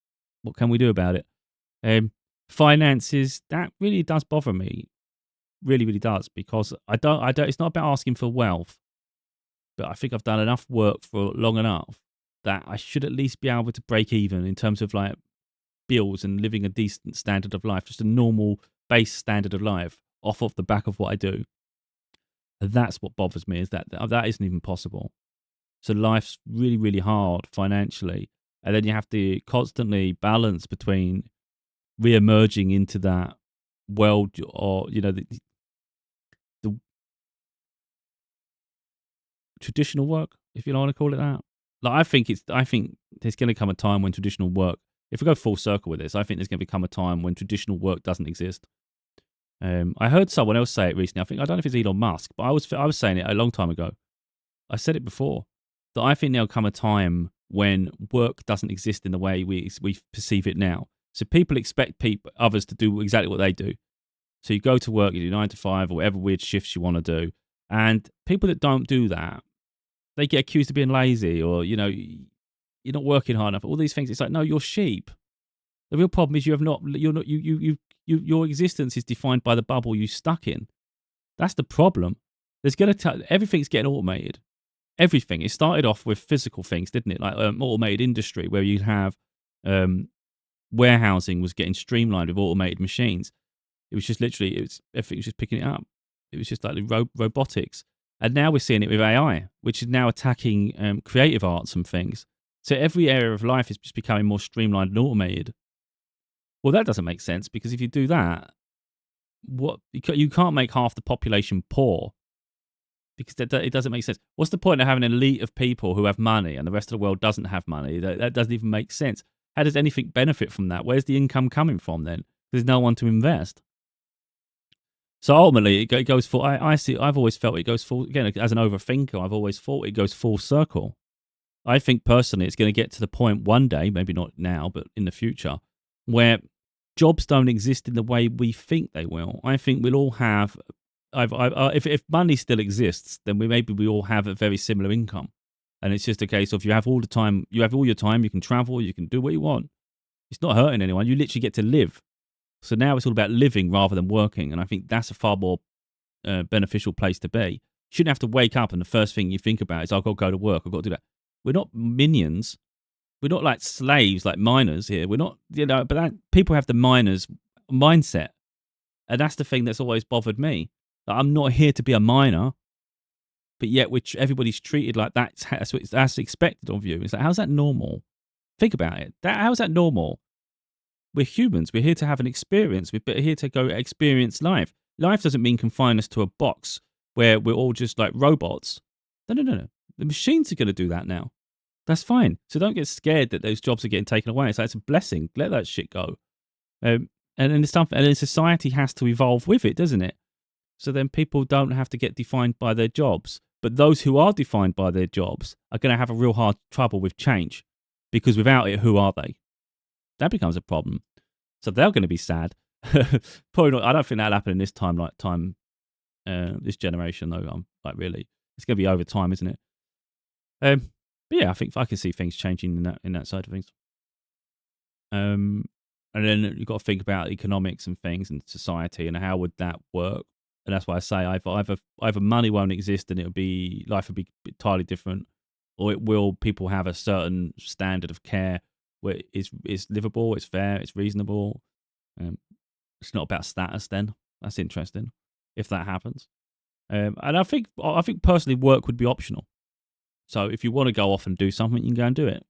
what can we do about it? Finances, that really does bother me. Really, really does, because I don't, it's not about asking for wealth, but I think I've done enough work for long enough that I should at least be able to break even in terms of, like, bills and living a decent standard of life, just a normal base standard of life off of the back of what I do. And that's what bothers me, is that isn't even possible. So life's really, really hard financially. And then you have to constantly balance between re-emerging into that world, or, the traditional work, if you don't want to call it that. Like, I think there's going to come a time when traditional work, if we go full circle with this, I think there's going to become a time when traditional work doesn't exist. I heard someone else say it recently. I don't know if it's Elon Musk, but I was saying it a long time ago. I said it before, that I think there'll come a time when work doesn't exist in the way we perceive it now. So people expect others to do exactly what they do. So you go to work, you do 9 to 5 or whatever weird shifts you want to do, and people that don't do that, they get accused of being lazy, or, you're not working hard enough. All these things. It's like, no, you're sheep. The real problem is you're not. Your existence is defined by the bubble you stuck in. That's the problem. Everything's getting automated. Everything. It started off with physical things, didn't it? Like, automated industry, where you'd have, warehousing was getting streamlined with automated machines. It was just literally, everything was just picking it up. It was just like robotics. And now we're seeing it with AI, which is now attacking creative arts and things. So every area of life is just becoming more streamlined and automated. Well, that doesn't make sense, because if you do that, you can't make half the population poor, because it doesn't make sense. What's the point of having an elite of people who have money and the rest of the world doesn't have money? That doesn't even make sense. How does anything benefit from that? Where's the income coming from then? There's no one to invest. So ultimately, it goes full. I've always felt it goes full. Again, as an overthinker, I've always thought it goes full circle. I think personally, it's going to get to the point one day, maybe not now, but in the future, where jobs don't exist in the way we think they will. I think we'll all have. If money still exists, then we all have a very similar income, and it's just a case of you have all the time. You have all your time. You can travel. You can do what you want. It's not hurting anyone. You literally get to live. So now it's all about living rather than working, and I think that's a far more beneficial place to be. You shouldn't have to wake up and the first thing you think about is, I've got to go to work. I've got to do that. We're not minions. We're not like slaves, like miners here. We're not, but people have the miners mindset. And that's the thing that's always bothered me. That I'm not here to be a miner, but yet everybody's treated like that's expected of you. It's like, how's that normal? Think about it. How's that normal? We're humans. We're here to have an experience. We're here to go experience life. Life doesn't mean confine us to a box where we're all just like robots. No. The machines are going to do that now. That's fine. So don't get scared that those jobs are getting taken away. It's like, it's a blessing. Let that shit go. And then society has to evolve with it, doesn't it? So then people don't have to get defined by their jobs. But those who are defined by their jobs are going to have a real hard trouble with change, because without it, who are they? That becomes a problem. So they're going to be sad. Probably not. I don't think that'll happen in this this generation, though. Really, it's going to be over time, isn't it? But yeah, I think I can see things changing in that side of things. And then you've got to think about economics and things and society and how would that work. And that's why I say either money won't exist and life will be entirely different, or people have a certain standard of care where it's livable, it's fair, it's reasonable. It's not about status then. That's interesting if that happens. And I think personally work would be optional. So if you want to go off and do something, you can go and do it.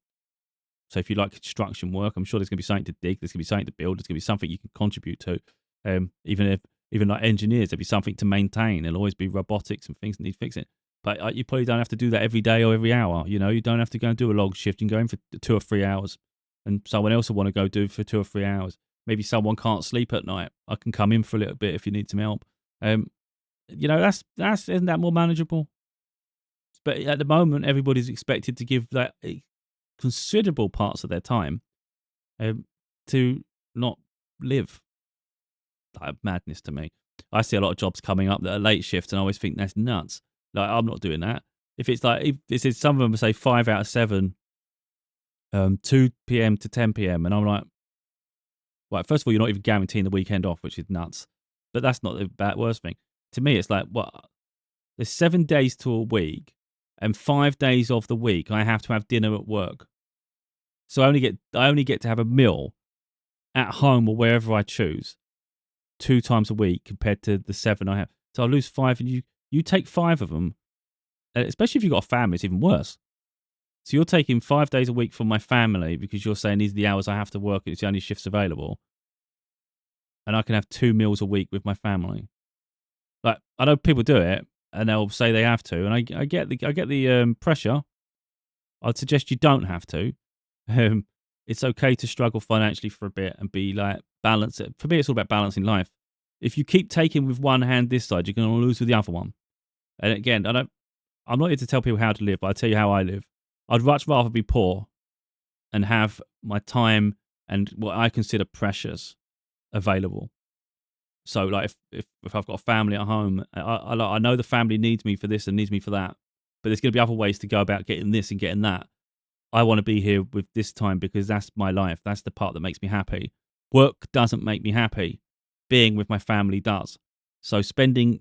So if you like construction work, I'm sure there's going to be something to dig, there's going to be something to build, there's going to be something you can contribute to. Even even like engineers, there'll be something to maintain. There'll always be robotics and things that need fixing. But you probably don't have to do that every day or every hour. You know, you don't have to go and do a long shift. You can go in for 2 or 3 hours, and someone else will want to go do for 2 or 3 hours. Maybe someone can't sleep at night. I can come in for a little bit if you need some help. You know, that's isn't that more manageable? But at the moment, everybody's expected to give that considerable parts of their time to not live. Like madness to me. I see a lot of jobs coming up that are late shifts, and I always think that's nuts. Like, I'm not doing that. If it's like, if this is, some of them say 5 out of 7, 2 p.m. to 10 p.m., and I'm like, right, first of all, you're not even guaranteeing the weekend off, which is nuts. But that's not the worst thing. To me, it's like, what? There's 7 days to a week, and 5 days of the week I have to have dinner at work. So I only get to have a meal at home or wherever I choose 2 times a week compared to the 7 I have. So I lose 5, and you take 5 of them, especially if you've got a family, it's even worse. So you're taking 5 days a week from my family because you're saying these are the hours I have to work, and it's the only shifts available. And I can have 2 meals a week with my family. Like, I know people do it, and they'll say they have to, and I get the pressure. I'd suggest you don't have to. It's okay to struggle financially for a bit and be like, balance it. For me, it's all about balancing life. If you keep taking with one hand this side, you're going to lose with the other one. And again, I'm not here to tell people how to live, but I tell you how I live. I'd much rather be poor and have my time and what I consider precious available. So, like, if I've got a family at home, I know the family needs me for this and needs me for that, but there's going to be other ways to go about getting this and getting that. I want to be here with this time because that's my life. That's the part that makes me happy. Work doesn't make me happy. Being with my family does. So spending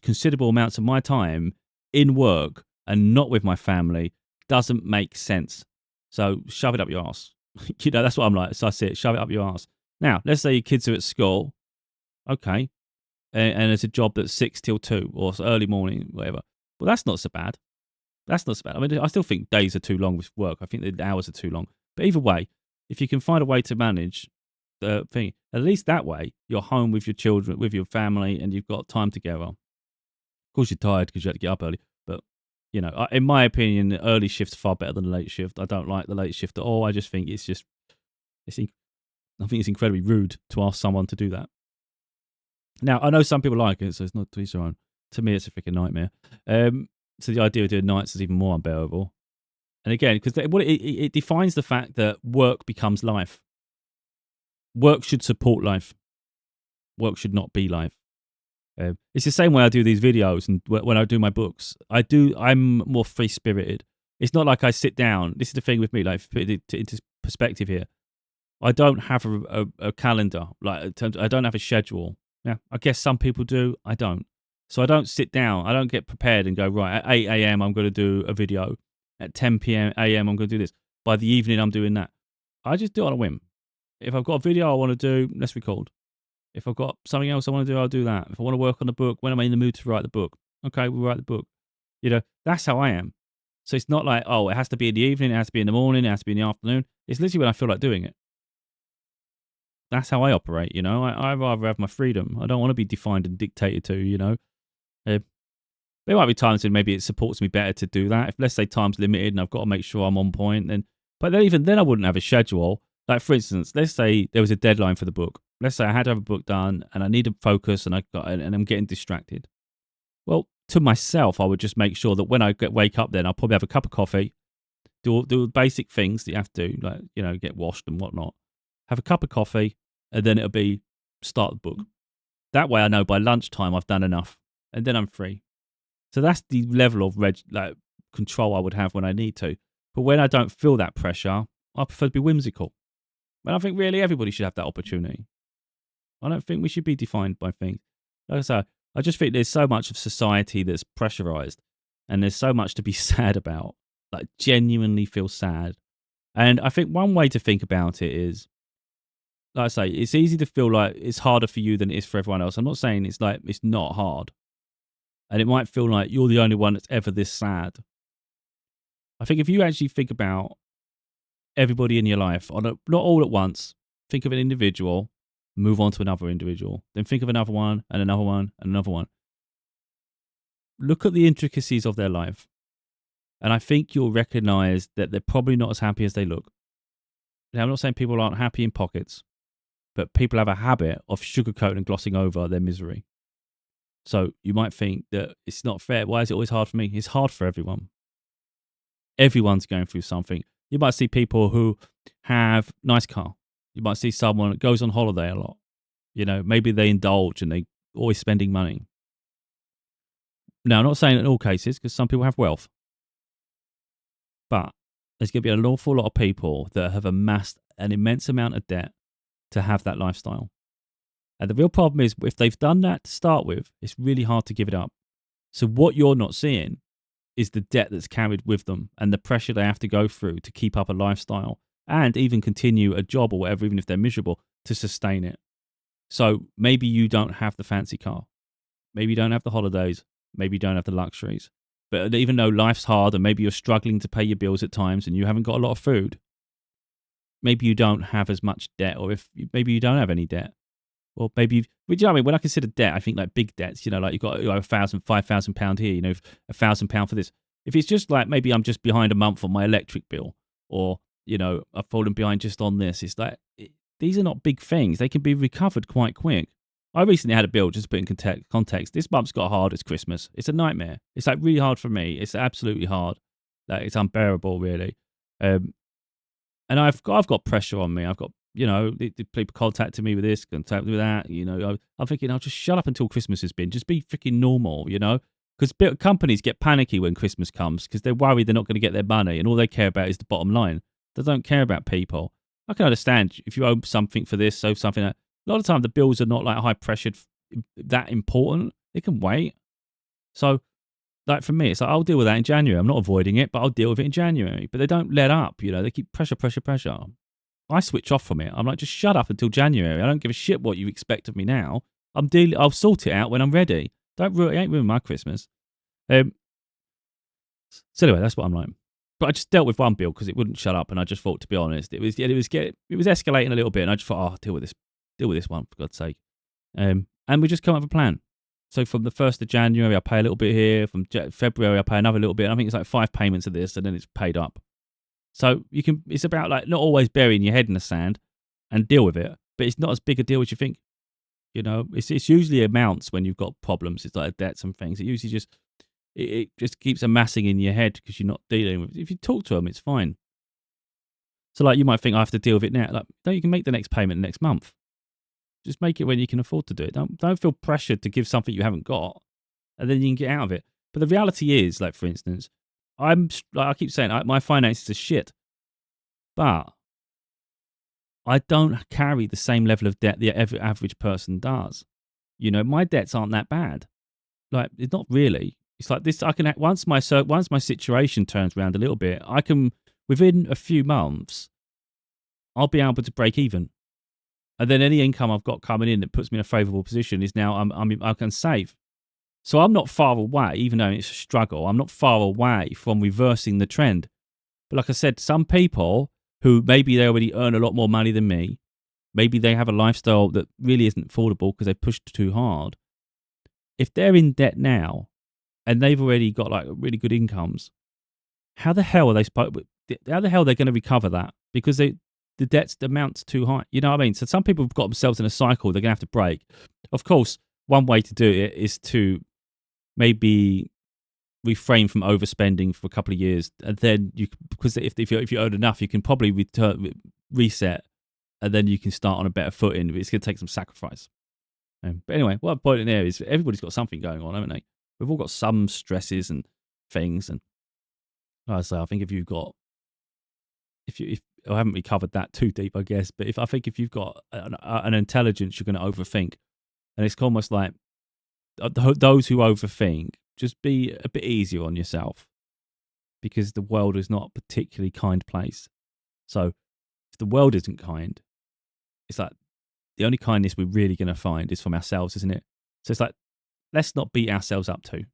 considerable amounts of my time in work and not with my family doesn't make sense. So shove it up your ass. You know, that's what I'm like. So I see it. Shove it up your ass. Now, let's say your kids are at school. Okay. And it's a job that's 6 till 2 or early morning, whatever. Well, that's not so bad. That's not so bad. I mean, I still think days are too long with work. I think the hours are too long. But either way, if you can find a way to manage the thing, at least that way, you're home with your children, with your family, and you've got time together. Of course, you're tired because you had to get up early. But, you know, in my opinion, the early shift's far better than the late shift. I don't like the late shift at all. I just think I think it's incredibly rude to ask someone to do that. Now, I know some people like it, so it's not to each their own. To me, it's a freaking nightmare. So the idea of doing nights is even more unbearable. And again, because it defines the fact that work becomes life. Work should support life. Work should not be life. It's the same way I do these videos and when I do my books. I'm more free-spirited. It's not like I sit down. This is the thing with me, like, put it into perspective here. I don't have a calendar. Like, I don't have a schedule. Yeah, I guess some people do. I don't. So I don't sit down. I don't get prepared and go, right, at 8 a.m. I'm going to do a video. At 10 p.m. a.m. I'm going to do this. By the evening, I'm doing that. I just do it on a whim. If I've got a video I want to do, let's record. If I've got something else I want to do, I'll do that. If I want to work on the book, when am I in the mood to write the book? Okay, we'll write the book. You know, that's how I am. So it's not like, oh, it has to be in the evening, it has to be in the morning, it has to be in the afternoon. It's literally when I feel like doing it. That's how I operate, you know. I rather have my freedom. I don't want to be defined and dictated to, you know. There might be times when maybe it supports me better to do that. If, let's say, time's limited and I've got to make sure I'm on point, but then even then I wouldn't have a schedule. Like, for instance, let's say there was a deadline for the book. Let's say I had to have a book done and I need to focus and I'm getting distracted. Well, to myself, I would just make sure that when I wake up then, I'll probably have a cup of coffee, do basic things that you have to do, like, you know, get washed and whatnot. Have a cup of coffee, and then it'll be start the book. That way I know by lunchtime I've done enough, and then I'm free. So that's the level of control I would have when I need to. But when I don't feel that pressure, I prefer to be whimsical. And I think really everybody should have that opportunity. I don't think we should be defined by things. Like I say, I just think there's so much of society that's pressurized, and there's so much to be sad about, like genuinely feel sad. And I think one way to think about it is, like I say, it's easy to feel like it's harder for you than it is for everyone else. I'm not saying it's like it's not hard. And it might feel like you're the only one that's ever this sad. I think if you actually think about everybody in your life, not all at once, think of an individual, move on to another individual. Then think of another one and another one and another one. Look at the intricacies of their life. And I think you'll recognize that they're probably not as happy as they look. Now, I'm not saying people aren't happy in pockets, but people have a habit of sugarcoating and glossing over their misery. So you might think that it's not fair. Why is it always hard for me? It's hard for everyone. Everyone's going through something. You might see people who have nice car. You might see someone that goes on holiday a lot. You know, maybe they indulge and they always spending money. Now, I'm not saying in all cases, because some people have wealth. But there's going to be an awful lot of people that have amassed an immense amount of debt to have that lifestyle. And the real problem is, if they've done that to start with, it's really hard to give it up. So what you're not seeing is the debt that's carried with them and the pressure they have to go through to keep up a lifestyle and even continue a job or whatever, even if they're miserable, to sustain it. So maybe you don't have the fancy car. Maybe you don't have the holidays. Maybe you don't have the luxuries. But even though life's hard and maybe you're struggling to pay your bills at times and you haven't got a lot of food, maybe you don't have as much debt, or maybe you don't have any debt. Or maybe, you know what I mean? When I consider debt, I think like big debts, you know, like you've got £1,000, £5,000 here, you know, £1,000 for this. If it's just like, maybe I'm just behind a month on my electric bill, or, you know, I've fallen behind just on this. It's like, these are not big things. They can be recovered quite quick. I recently had a bill, just to put in context. This month's got hard as Christmas. It's a nightmare. It's like really hard for me. It's absolutely hard. Like, it's unbearable, really. And I've got pressure on me. I've got, you know, the people contacting me with this, contacting me with that. You know, I'm thinking, I'll just shut up until Christmas has been. Just be freaking normal, you know? Because companies get panicky when Christmas comes because they're worried they're not going to get their money, and all they care about is the bottom line. They don't care about people. I can understand if you owe something for this, owe something. A lot of the time, the bills are not like high pressured, that important. It can wait. So, like for me, it's like, I'll deal with that in January. I'm not avoiding it, but I'll deal with it in January. But they don't let up, you know. They keep pressure. I switch off from it. I'm like, just shut up until January. I don't give a shit what you expect of me now. I'll sort it out when I'm ready. It ain't ruining my Christmas. So anyway, that's what I'm like. But I just dealt with one bill because it wouldn't shut up, and I just thought, to be honest, it was escalating a little bit, and I just thought, I'll deal with this one, for God's sake. And we just come up with a plan. So from the 1st of January, I pay a little bit here. From February, I pay another little bit. And I think it's like 5 payments of this, and then it's paid up. So it's about like not always burying your head in the sand and deal with it, but it's not as big a deal as you think. You know, it's usually amounts when you've got problems. It's like debts and things. It usually it just keeps amassing in your head because you're not dealing with it. If you talk to them, it's fine. So like you might think, I have to deal with it now. Like, no, you can make the next payment next month. Just make it when you can afford to do it. Don't feel pressured to give something you haven't got, and then you can get out of it. But the reality is, like for instance, I keep saying my finances are shit, but I don't carry the same level of debt that every average person does. You know, my debts aren't that bad. Like, it's not really. It's like this. I can, once my situation turns around a little bit, I can, within a few months, I'll be able to break even, and then any income I've got coming in that puts me in a favourable position is now I can save. So I'm not far away, even though it's a struggle. I'm not far away from reversing the trend. But like I said, some people who maybe they already earn a lot more money than me, maybe they have a lifestyle that really isn't affordable because they've pushed too hard. If they're in debt now and they've already got like really good incomes, how the hell are they going to recover that? Because the debt's amounts too high. You know what I mean? So some people have got themselves in a cycle they're going to have to break. Of course, one way to do it is to maybe refrain from overspending for a couple of years, and then because if you own enough, you can probably reset, and then you can start on a better footing. It's going to take some sacrifice. But anyway, what I'm pointing there is everybody's got something going on, haven't they? We've all got some stresses and things, and like I say, I think if I haven't recovered that too deep, I guess, but if you've got an intelligence, you're going to overthink, and it's almost like those who overthink, just be a bit easier on yourself, because the world is not a particularly kind place. So if the world isn't kind, it's like the only kindness we're really going to find is from ourselves, isn't it? So it's like, let's not beat ourselves up too